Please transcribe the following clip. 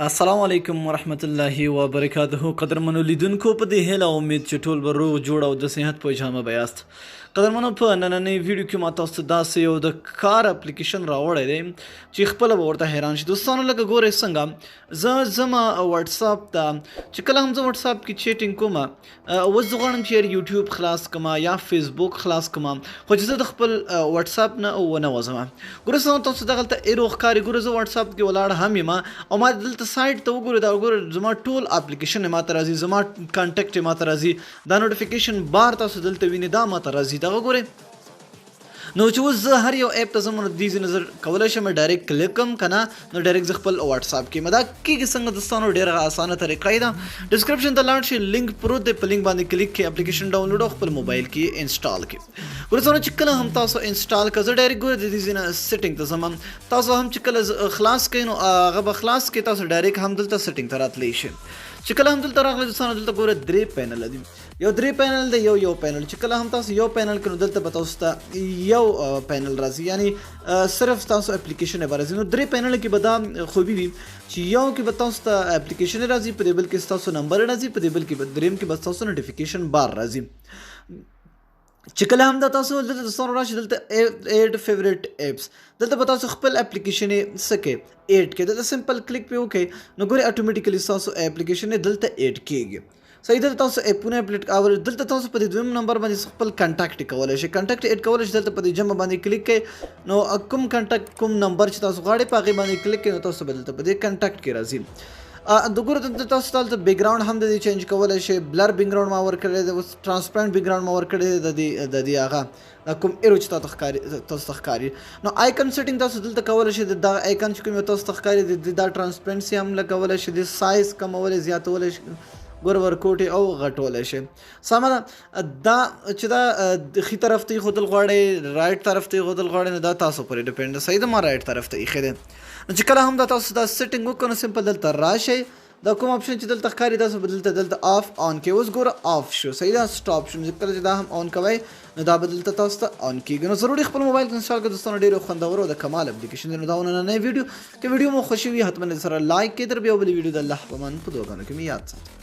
السلام علیکم ورحمت الله وبرکاته. قدرمنو لیدونکو په دې هیله امید چې ټول به روغ جوړ او د صحت په جامه به یاست. قدرمنو په نننۍ ویډیو کې ما تاسو ته داسې یو د کار اپلیکیشن راوړی دی چې خپله به ورته حیران شي. دوستانو لکه ګورئ څنګه زه ځمه واتساپ ته، چې کله هم زه واتساپ کې چیټینګ کوم اوس زه غواړم چې یوټیوب خلاص کړم یا فیسبوک خلاص کړم، خو چې زه د خپل واتساپ نه ونه وځم. ګوره تاسو دغلته ایرو ښکاري. ګوره زه واتساپ کې ولاړ هم یم او ما دلته سایډ ته وګورئ، دا وګوره زما ټول اپلیکیشن ماته راځي، زما کانټیکټ ماته راځي، دا نوټیفیکیشن بار تاسو دلته وینئ دا ماته راځي. دغه ګورئ نو چې اوس زه هر یو اپ ته ځم نو د دې نظر کولی شم ډایرکټ کلیک کړم که نه نو ډایرکټ زه خپل واتساپ کې دا کېږي څنګه دوستانو. ډېره اسانه طریقه یې ده. ډسکرپشن ته لاړ شئ، لینک پروت دی، په لینک باندې کلیک کړئ، اپلیکیشن ډاونلوډ او خپل موبایل کې انسټال کړئ. ګوره چې کله هم تاسو انسټال کړئ زه ډایرکټ ګوره د دې نه سیټینګ ته ځم. تاسو هم چې کله خلاص کړئ نو هغه به خلاص کړئ، تاسو ډایرکټ هم دلته سیټینګ ته راتلی شئ. چې کله هم دلته راغلی دوستانو دلته ګوره درې پینل دي، یو درې پینل دی، یو پینل. چې کله هم تاسو یو پینل کړئ نو دلته به تاسو ته یو پینل راځي، یعنی صرف تاسو اپلیکیشن به راځي. نو درې پینل کې به دا خوبي وي چې یو کې به تاسو ته اپلیکیشن راځي، په دې بل کې تاسو نمبر راځي، په دې بل کې دریم کې به تاسو نوټیفیکیشن بار راځي. چې کله هم دا تاسو دلته دوستانو راشي دلته ایډ فیوریټ ایپس، دلته به تاسو خپل اپلیکیشن یې څه کوئ ایډ کړئ. دلته سمپل کلیک پې وکړئ نو ګورئ اټومیټیکلی ستاسو اپلیکیشن یې دلته ایډ کېږي. صحیح. دلته تاسو اپونه دلته تاسو په دې دویم نمبر باندې خپل کنټاکټ کولی شئ، کنټاکټ ایډ کولی شئ. دلته په دې جمع باندې کلیک کړئ نو کوم کنټاکټ کوم نمبر چې تاسو غواړئ په هغې باندې کلیک کړئ نو تاسو به دلته په دې کنټاکټ کې راځي. د ګوره تاسو دلته بیک ګراوند هم د دې چینج کولی شئ. بلر بیک ګراوند ما ورکړی دی، اوس ټرانسپرنټ بیک ګراوند ما ورکړی دی د دې هغه کوم ایرو چې تاسو ته ښکاري. نو آیکن سیټینګ تاسو دلته کولی شئ، دا آیکن چې کوم تاسو ته ښکاري دا ټرانسپرنسي هم لګولی شئ، د سایز کمولی زیاتولی شئ، ګوره ورکوټې او غټولی شئ. سمه ده. دا چې دا ښي طرف ته ایښودل غواړئ رایټ طرف ته ایښودل غواړئ نو دا تاسو پورې ډیپینډ ده. صحیح ده. ما رایټ طرف ته ایښی دی. نو چې کله هم دا تاسو دا سیټینګ وکړو نو سمپل دلته راشئ، دا کوم اپشن چې دلته ښکاري تاسو به دلته آف آن کوئ. اوس ګوره آف شو. صحیح ده. سټاپ شو. کله چې دا هم آن کوئ نو دا به دلته تاسو ته آن کېږي. نو ضروري خپل موبایل کې انسټال کړئ دوستانو. ډېر خوندور او د کمال اپلیکیشن دی. نو دا نننۍ ویډیو که ویډیو مو خوښي وي حتما سره لایک کړئ. تر بیا بلې ویډیو د الله په امان په دعاګانو کې مې یاد ساتئ.